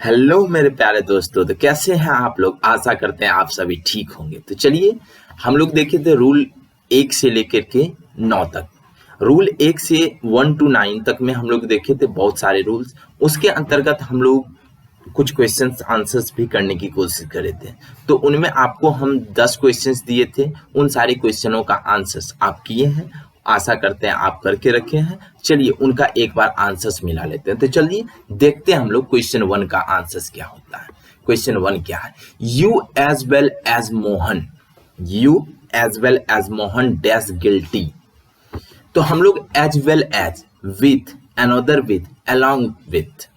Hello मेरे प्यारे दोस्तों, तो कैसे हैं आप लोग। आशा करते हैं आप सभी ठीक होंगे। तो चलिए हम लोग देखे थे रूल 1 से लेकर के 9 तक। रूल 1 से 1 to 9 तक में हम लोग देखे थे बहुत सारे रूल्स। उसके अंतर्गत हम लोग कुछ क्वेश्चंस आंसर्स भी करने की कोशिश करे थे। तो उनमें आपको हम 10 क्वेश्चंस दिए थे, उन सारे क्वेश्चनों का आंसर्स आप किए हैं। आशा करते हैं आप करके रखे हैं। चलिए उनका एक बार आंसर्स मिला लेते हैं। तो चलिए देखते हैं हम लोग क्वेश्चन 1 का आंसर्स क्या होता है। क्वेश्चन 1 क्या है? You as well as Mohan, you as well as Mohan dash guilty. तो हम लोग as well as, with, another with, along with,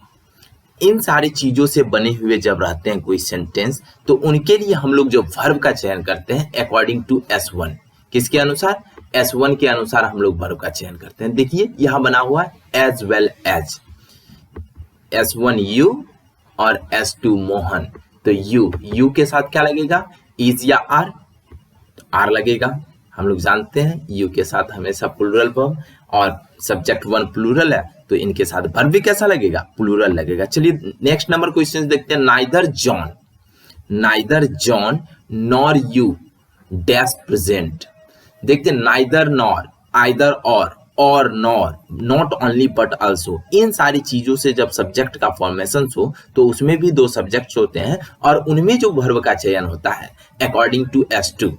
इन सारी चीजों से बने हुए जब रहते हैं कोई सेंटेंस, तो उनके लिए हम लोग जो वर्ब का चयन करते हैं अकॉर्डिंग टू S1। किसके अनुसार? S1 के अनुसार हम लोग वर्ब का चयन करते हैं। देखिए यहां बना हुआ है as well as, S1 you और S2 मोहन। तो यू के साथ क्या लगेगा? इज या आर? आर लगेगा। हम लोग जानते हैं यू के साथ हमेशा प्लूरल वर्ब, और सब्जेक्ट 1 प्लूरल है तो इनके साथ वर्ब भी कैसा लगेगा? प्लूरल लगेगा। चलिए नेक्स्ट नंबर क्वेश्चन देखते हैं। Neither John nor you dash present. देखते हैं नाइदर नॉर, आइदर और nor, not only but also, इन सारी चीजों से जब सब्जेक्ट का फॉर्मेशन हो तो उसमें भी 2 सब्जेक्ट्स होते हैं और उनमें जो वर्ब का चयन होता है अकॉर्डिंग टू S2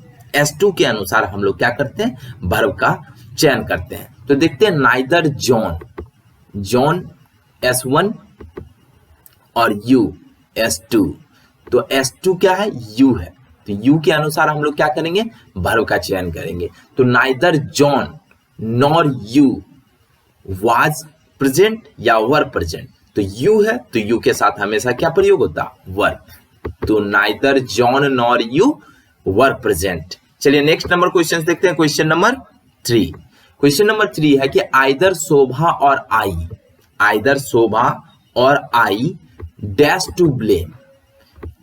के अनुसार हम लोग क्या करते हैं? वर्ब का चयन करते हैं। तो देखते हैं नाइदर जॉन S1 और यू S2। तो S2 क्या है? यू है। तो यू के अनुसार हम लोग क्या करेंगे? वर्ब का चयन करेंगे। तो neither John nor you was present या वर प्रेजेंट। तो यू है तो यू के साथ हमेशा क्या प्रयोग होता? वर्ब। तो neither John nor you were present. चलिए नेक्स्ट नंबर क्वेश्चन देखते हैं। Question number 3। क्वेश्चन नंबर 3 है कि आइदर शोभा और I dash to blame,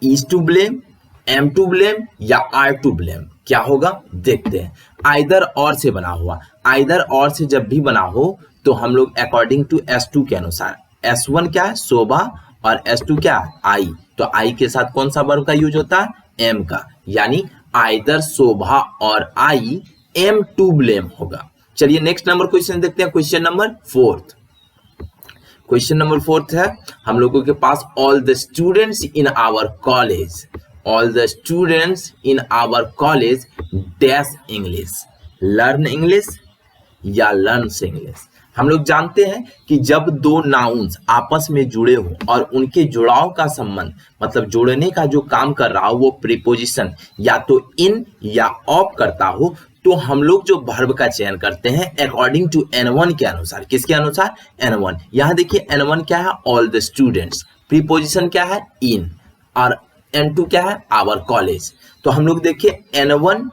is to blame, am to blame या आर टू ब्लेम। क्या होगा देखते हैं। आइदर और से बना हुआ, आइदर और से जब भी बना हो तो हम लोग अकॉर्डिंग टू S2 के अनुसार, S1 क्या है? शोभा, और S2 क्या है? आई। तो आई के साथ कौन सा वर्ब का यूज होता है? एम का, यानी आइदर शोभा और आई एम टू ब्लेम होगा। चलिए नेक्स्ट नंबर क्वेश्चन देखते हैं। Question number 4। क्वेश्चन नंबर 4 है हम लोगों के पास, all the students in our college dash English, learn English या लर्न्स इंग्लिश। हम लोग जानते हैं कि जब 2 नाउन्स आपस में जुड़े हो और उनके जुड़ाव का संबंध, मतलब जोड़ने का जो काम कर रहा हो वो प्रीपोजिशन या तो इन या ऑफ करता हो, तो हम लोग जो वर्ब का चयन करते हैं अकॉर्डिंग टू N1 के अनुसार। किसके अनुसार? N1। यहां देखिए N1 क्या है? All the students. प्रीपोजिशन क्या है? इन। और N2 क्या है? Our college. तो हम लोग देखिए N1,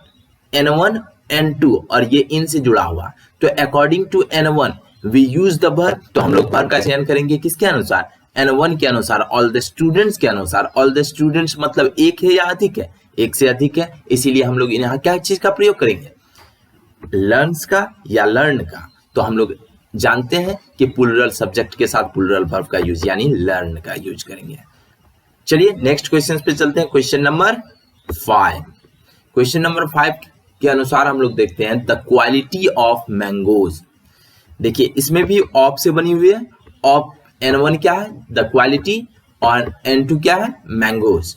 N2 और ये इन से जुड़ा हुआ, तो according to N1 we use the verb. तो हम लोग वर्ब का चयन करेंगे किसके अनुसार? N1 के अनुसार, ऑल द स्टूडेंट्स के अनुसार। ऑल द स्टूडेंट्स मतलब एक है या अधिक है? एक से अधिक है, इसीलिए हम लोग यहाँ क्या चीज का प्रयोग करेंगे? लर्न्स का या लर्न का। तो हम लोग जानते हैं कि प्लूरल सब्जेक्ट के साथ प्लूरल वर्ब का यूज यानी लर्न का यूज करेंगे। चलिए नेक्स्ट क्वेश्चन पे चलते हैं। Question number 5। क्वेश्चन नंबर 5 के अनुसार हम लोग देखते हैं द क्वालिटी ऑफ मैंगोज। देखिए इसमें भी ऑफ से बनी हुई है। ऑफ N1 क्या है? द क्वालिटी, और N2 क्या है? मैंगोज।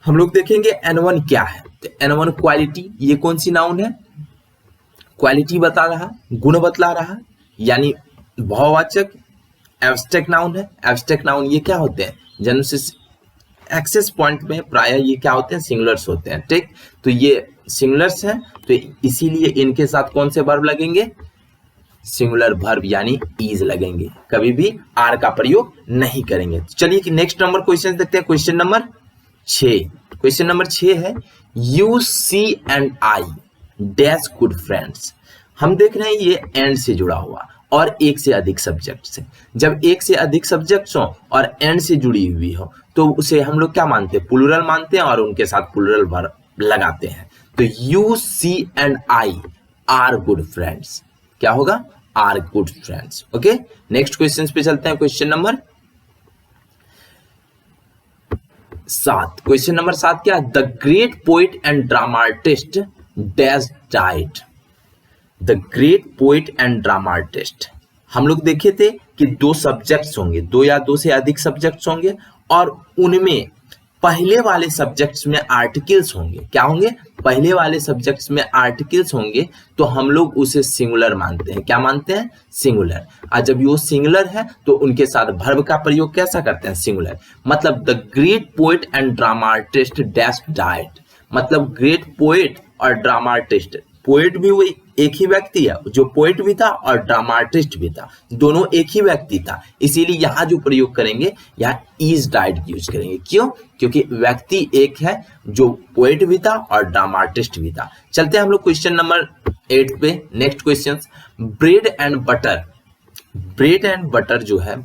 हम लोग देखेंगे N1 क्या है। तो N1 क्वालिटी, ये कौन सी नाउन है? क्वालिटी बता रहा, गुण बतला रहा, यानी भाववाचक एब्स्ट्रैक्ट नाउन है। एब्स्ट्रैक्ट नाउन ये क्या होते हैं? जन्म एक्सेस पॉइंट में प्राय ये क्या होते हैं? सिंगुलर्स होते हैं। ठीक, तो ये सिंगुलर्स है, तो इसीलिए इनके साथ कौन से वर्ब लगेंगे? सिंगुलर वर्ब यानी इज लगेंगे। कभी भी आर का प्रयोग नहीं करेंगे। चलिए नेक्स्ट नंबर क्वेश्चन देखते हैं। Question number 6। क्वेश्चन नंबर 6 है you see and I dash good friends. हम देख रहे हैं ये एंड से जुड़ा हुआ और एक से अधिक सब्जेक्ट से। जब एक से अधिक सब्जेक्ट्स हो और एंड से जुड़ी हुई हो तो उसे हम लोग क्या मानते हैं? प्लूरल मानते हैं और उनके साथ प्लूरल वर्ब लगाते हैं। तो you see and I are good friends. क्या होगा? Are good friends. Okay, next question पे चलते हैं। क्वेश्चन नंबर 7, क्वेश्चन नंबर 7 क्या है? The great poet and dramatist dash died. The great poet and dramatist, हम लोग देखे थे कि 2 सब्जेक्ट्स होंगे, 2 या 2 से अधिक सब्जेक्ट्स होंगे और उनमें पहले वाले सब्जेक्ट्स में आर्टिकल्स होंगे। क्या होंगे? पहले वाले सब्जेक्ट्स में आर्टिकल्स होंगे, तो हम लोग उसे सिंगुलर मानते हैं। क्या मानते हैं? सिंगुलर। और जब वो सिंगुलर है तो उनके साथ वर्ब का प्रयोग कैसा करते हैं? सिंगुलर। मतलब the great poet and dramatist dash died, मतलब ग्रेट पोएट और ड्रामाटिस्ट, पोएट भी वही एक ही व्यक्ति है, जो पोएट भी था और ड्रामाटिस्ट भी था, दोनों एक ही व्यक्ति था, इसीलिए यहाँ जो प्रयोग करेंगे यहाँ इज डाइड यूज करेंगे। क्यों? क्योंकि व्यक्ति एक है, जो पोएट भी था और ड्रामाटिस्ट भी था। चलते हैं हम लोग क्वेश्चन नंबर 8 पे। Next question, bread and butter. Bread and butter जो है,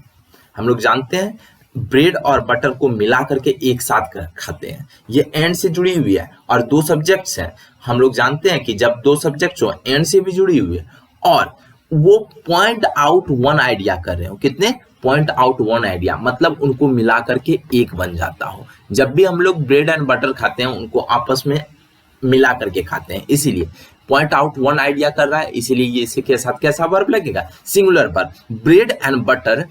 हम लोग जानते हैं ब्रेड और बटर को मिला करके एक साथ खाते हैं। ये एंड से जुड़ी हुई है और 2 सब्जेक्ट्स हैं। हम लोग जानते हैं कि जब 2 सब्जेक्ट्स हो, एंड से भी जुड़ी हुई है और वो पॉइंट आउट वन आइडिया कर रहे हो। कितने? पॉइंट आउट वन आइडिया, मतलब उनको मिला करके एक बन जाता हो। जब भी हम लोग ब्रेड एंड बटर खाते हैं, उनको आपस में मिला करके खाते हैं, इसीलिए पॉइंट आउट वन आइडिया कर रहा है, इसीलिए ये इसी के साथ कैसा वर्ब लगेगा? Singular verb. Bread and butter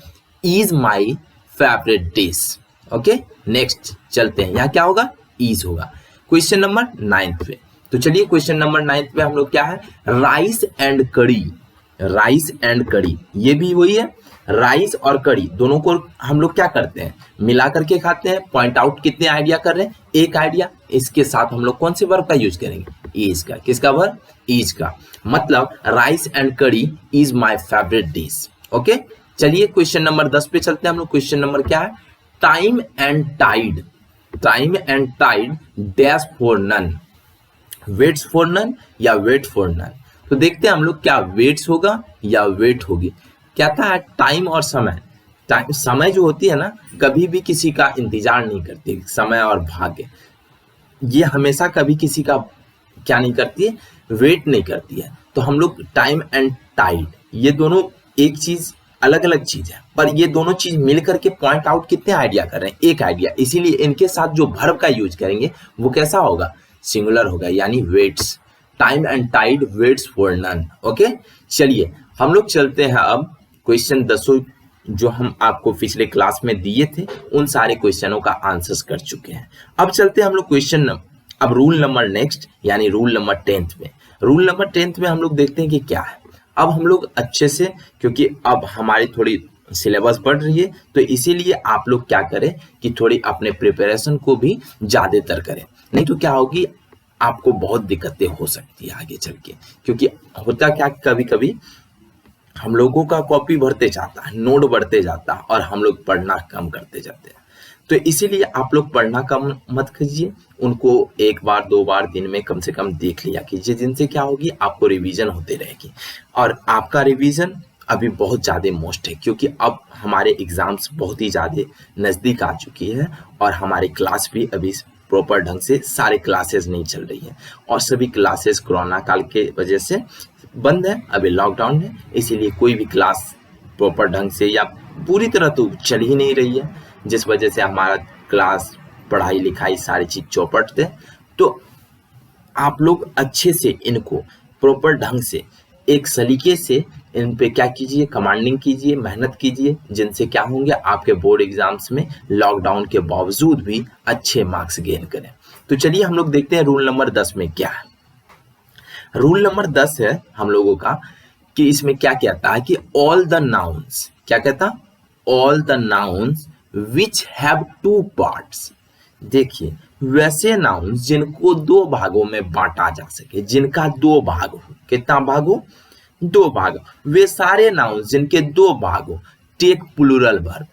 is my favourite dish. Okay, next चलते हैं, यहाँ क्या होगा? इज होगा। क्वेश्चन नंबर 9 पे, तो चलिए क्वेश्चन नंबर 9 पे हम लोग क्या है? राइस एंड कड़ी। राइस एंड कड़ी, ये भी वही है। राइस और कड़ी दोनों को हम लोग क्या करते हैं? मिला करके खाते हैं। पॉइंट आउट कितने आइडिया कर रहे हैं? एक आइडिया। इसके साथ हम लोग कौन से वर्ब का यूज करेंगे? इज का। किसका वर्ब? इज का। मतलब राइस एंड कड़ी is my favourite dish. Okay, चलिए क्वेश्चन नंबर 10 पे चलते हैं हम लोग। क्वेश्चन नंबर क्या है? Time and tide. Time and tide dash for none, waits for none या वेट फॉर नन। तो देखते हैं हम लोग क्या वेट्स होगा या वेट होगी। क्या था? टाइम और समय। टाइम, समय जो होती है ना, कभी भी किसी का इंतजार नहीं करती। समय और भाग्य, ये हमेशा कभी किसी का क्या नहीं करती है? वेट नहीं करती है। तो हम लोग टाइम एंड टाइड, ये दोनों एक चीज, अलग अलग चीज है, पर ये दोनों चीज मिलकर के पॉइंट आउट कितने आइडिया कर रहे हैं? एक आइडिया। इसीलिए इनके साथ जो वर्ब का यूज करेंगे वो कैसा होगा? सिंगुलर होगा, यानी waits. Time and tide waits for none. Okay, चलिए हम लोग चलते हैं अब क्वेश्चन 10 जो हम आपको पिछले क्लास में दिए थे, उन सारे क्वेश्चनों का आंसर्स कर चुके हैं। अब चलते हैं हम लोग क्वेश्चन, अब रूल नंबर नेक्स्ट, यानी रूल नंबर 10th में। रूल नंबर 10th में हम लोग देखते हैं कि क्या है। अब हम लोग अच्छे से, क्योंकि अब हमारी थोड़ी सिलेबस बढ़ रही है, तो इसीलिए आप लोग क्या करें कि थोड़ी अपने प्रिपरेशन को भी ज्यादातर करें, नहीं तो क्या होगी, आपको बहुत दिक्कतें हो सकती है आगे चल के। क्योंकि होता क्या, कभी कभी हम लोगों का कॉपी बढ़ते जाता है, नोट बढ़ते जाता है और हम लोग पढ़ना कम करते जाते हैं। तो इसीलिए आप लोग पढ़ना कम मत कीजिए, उनको 1 बार 2 बार दिन में कम से कम देख लिया कीजिए, जिनसे क्या होगी, आपको रिवीजन होते रहेगी। और आपका रिवीजन अभी बहुत ज़्यादा मोस्ट है, क्योंकि अब हमारे एग्जाम्स बहुत ही ज़्यादा नज़दीक आ चुकी है और हमारी क्लास भी अभी प्रॉपर ढंग से सारे क्लासेस नहीं चल रही है और सभी क्लासेस कोरोना काल के वजह से बंद है, अभी लॉकडाउन है, इसीलिए कोई भी क्लास प्रॉपर ढंग से या पूरी तरह तो चल ही नहीं रही है, जिस वजह से हमारा क्लास, पढ़ाई लिखाई सारी चीज चौपट थे। तो आप लोग अच्छे से इनको प्रॉपर ढंग से, एक सलीके से इन पे क्या कीजिए, कमांडिंग कीजिए, मेहनत कीजिए, जिनसे क्या होंगे, आपके बोर्ड एग्जाम्स में लॉकडाउन के बावजूद भी अच्छे मार्क्स गेन करें। तो चलिए हम लोग देखते हैं रूल नंबर 10 में क्या है। रूल नंबर 10 है हम लोगों का कि इसमें क्या कहता है कि ऑल द नाउन्स, क्या कहता? All the nouns which have 2 parts. देखिए, वैसे नाउन्स जिनको 2 भागों में बांटा जा सके, जिनका 2 भाग हो। कितना भाग हो? 2 भाग। वे सारे नाउन्स जिनके 2 भाग हो, टेक प्लूरल वर्ब,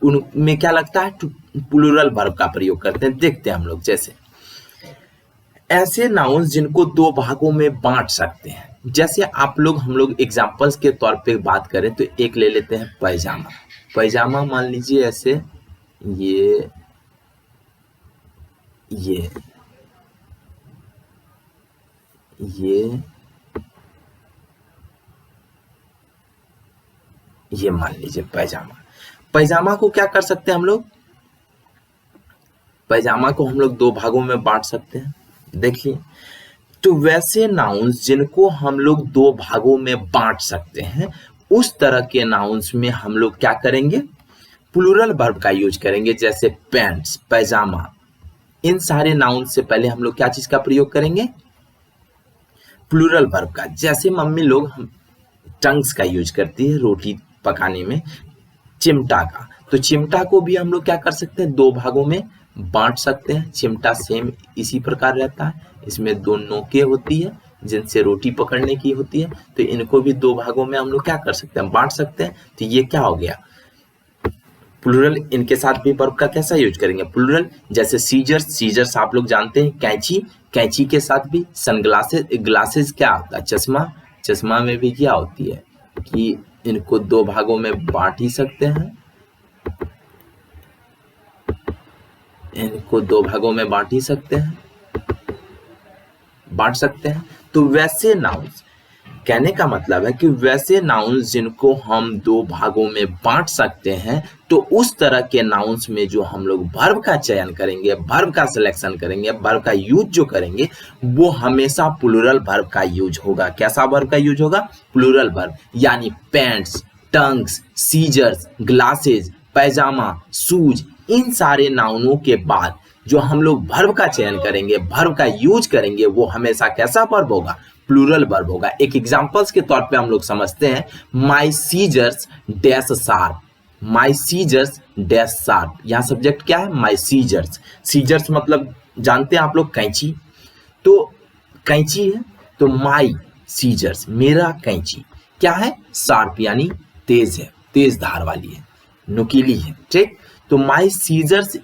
उनमें क्या लगता है? प्लूरल वर्ब का प्रयोग करते हैं। देखते हैं हम लोग, जैसे ऐसे नाउन्स जिनको 2 भागों में बांट सकते हैं, जैसे आप लोग, हम लोग एग्जांपल्स के तौर पे बात करें तो एक ले लेते हैं पैजामा। पैजामा मान लीजिए ऐसे, ये ये मान लीजिए पैजामा। पैजामा को क्या कर सकते हैं हम लोग? पैजामा को हम लोग दो भागों में बांट सकते हैं। देखिए, तो वैसे नाउन्स जिनको हम लोग दो भागों में बांट सकते हैं, उस तरह के नाउन्स में हम लोग क्या करेंगे, प्लूरल वर्ब का यूज करेंगे। जैसे पैंट्स, पैजामा, इन सारे नाउन से पहले हम लोग क्या चीज का प्रयोग करेंगे, प्लूरल वर्ब का। जैसे मम्मी लोग टंग्स का यूज करती है रोटी पकाने में, चिमटा का, तो चिमटा को भी हम लोग क्या कर सकते हैं, दो भागों में बांट सकते हैं। चिमटा सेम इसी प्रकार रहता है, इसमें दो नोकें होती है जिनसे रोटी पकड़ने की होती है, तो इनको भी दो भागों में हम लोग क्या कर सकते हैं, बांट सकते हैं। तो ये क्या हो गया, प्लूरल। इनके साथ भी वर्ब का कैसा यूज करेंगे, प्लूरल। जैसे सीजर्स, सीजर्स आप लोग जानते हैं, कैंची, कैंची के साथ भी सनग्लासेस, ग्लासेस क्या होता है, चश्मा, चश्मा में भी क्या होती है कि इनको दो भागों में बांट ही सकते हैं, इनको दो भागों में बांट ही सकते हैं, बांट सकते हैं। तो वैसे नाउन्स, कहने का मतलब है कि वैसे नाउन्स जिनको हम दो भागों में बांट सकते हैं, तो उस तरह के नाउन्स में जो हम लोग वर्ब का चयन करेंगे, वर्ब का सिलेक्शन करेंगे, वर्ब का यूज जो करेंगे, वो हमेशा प्लूरल वर्ब का यूज होगा। कैसा वर्ब का यूज होगा, प्लूरल वर्ब। यानी पैंट्स, टंग्स, सीजर्स, ग्लासेस, पैजामा, शूज, इन सारे नाउनों के बाद जो हम लोग वर्ब का चयन करेंगे, वर्ब का यूज करेंगे, वो हमेशा कैसा वर्ब होगा, प्लूरल वर्ब होगा। एक एग्जांपल्स के तौर पे हम लोग समझते हैं, माई सीजर्स डैश शार्प, माई सीजर्स डैश शार्प। यहाँ सब्जेक्ट क्या है, माई सीजर्स। सीजर्स मतलब जानते हैं आप लोग, कैंची, तो कैंची है, तो माई सीजर्स, मेरा कैंची क्या है, शार्प यानी तेज है, तेज धार वाली है, नुकीली है, ठीक। तो माई सीजर्स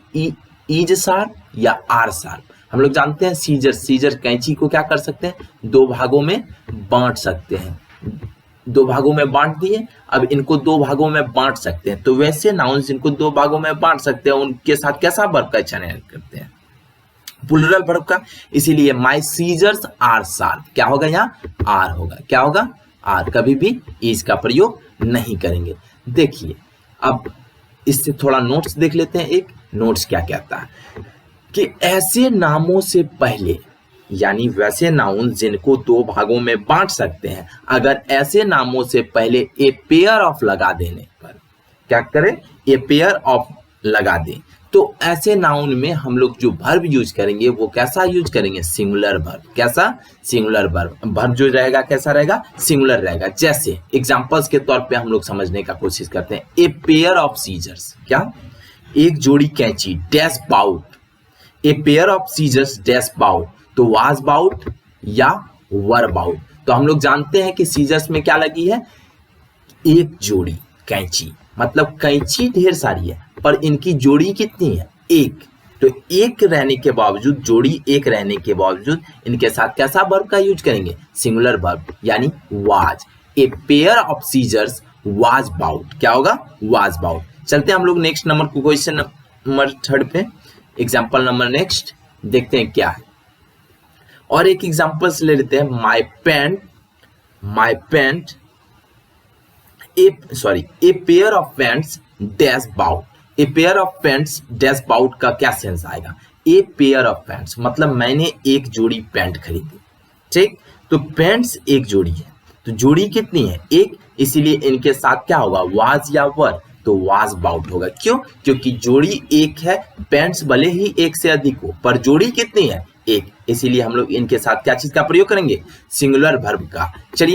इज शार्प या आर शार्प। हम लोग जानते हैं सीजर, सीजर कैंची को क्या कर सकते हैं, दो भागों में बांट सकते हैं, दो भागों में बांट दिए, अब इनको दो भागों में बांट सकते हैं। तो वैसे नाउन जिनको दो भागों में बांट सकते हैं, उनके साथ कैसा वर्ब का चयन करते हैं, प्लूरल वर्ब का। इसीलिए माई सीजर्स आर शार्प, क्या होगा यहाँ, आर होगा, क्या होगा, आर। कभी भी इज का प्रयोग नहीं करेंगे। देखिए, अब इससे थोड़ा नोट्स देख लेते हैं। एक नोट्स क्या कहता है कि ऐसे नामों से पहले, यानी वैसे नाउन जिनको दो भागों में बांट सकते हैं, अगर ऐसे नामों से पहले ए पेयर ऑफ लगा देने पर, क्या करें, ए पेयर ऑफ लगा दें, तो ऐसे नाउन में हम लोग जो वर्ब यूज करेंगे वो कैसा यूज करेंगे, सिंगुलर वर्ब। कैसा, सिंगुलर वर्ब। वर्ब जो रहेगा कैसा रहेगा, सिंगुलर रहेगा। जैसे एग्जांपल्स के तौर पे हम लोग समझने का कोशिश करते हैं, ए पेयर ऑफ सीजर्स, क्या, एक जोड़ी कैंची, dash bought, a pair of scissors dash bought, तो वाज बाउट या वर बाउट। तो हम लोग जानते हैं कि सीजर्स में क्या लगी है, एक जोड़ी कैंची, मतलब कैंची ढेर सारी है पर इनकी जोड़ी कितनी है, एक। तो एक रहने के बावजूद, जोड़ी एक रहने के बावजूद, इनके साथ कैसा वर्ब का यूज करेंगे, सिंगुलर वर्ब, यानी was. A pair of scissors was bought, क्या होगा, वाज बाउट। चलते हैं हम लोग नेक्स्ट नंबर को, क्वेश्चन नंबर 3 पे, एग्जाम्पल नंबर नेक्स्ट देखते हैं क्या है। और एक एग्जाम्पल्स ले लेते हैं, my pant a pair of pants dash bought. A pair of pants dash bought का क्या सेंस आएगा, ए पेयर ऑफ पैंट्स मतलब मैंने एक जोड़ी पैंट खरीदी, ठीक। तो पैंट्स एक जोड़ी है, तो जोड़ी कितनी है, एक, इसीलिए इनके साथ क्या होगा, वाज या वर, तो वाज बाउट होगा। क्यों, क्योंकि जोड़ी एक है, पैंट्स भले ही एक से अधिक हो पर जोड़ी कितनी है, एक, इसीलिए हम लोग इनके साथ क्या चीज का प्रयोग करेंगे, सिंगुलर वर्ब का। चलिए